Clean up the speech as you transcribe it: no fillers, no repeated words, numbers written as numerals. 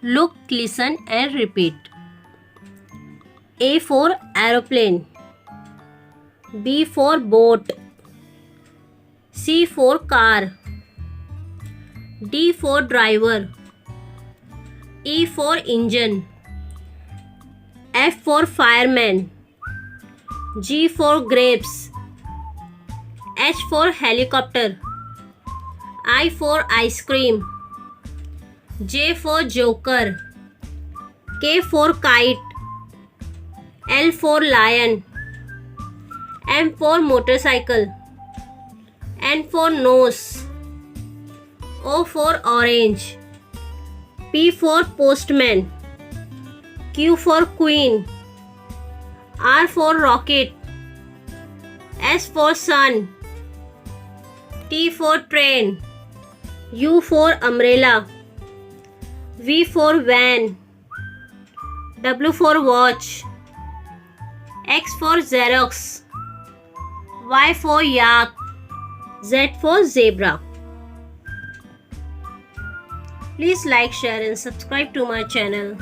Look, listen and repeat. A for aeroplane. B for boat. C for car. D for driver. E for engine. F for fireman. G for grapes. H for helicopter. I for ice cream. J for joker. K for kite. L for lion. M for motorcycle. N for nose. O for orange. P for postman. Q for queen. R for rocket. S for sun. T for train. U for umbrella. V for van. W for watch. X for Xerox. Y for yak. Z for zebra. Please like, share and subscribe to my channel.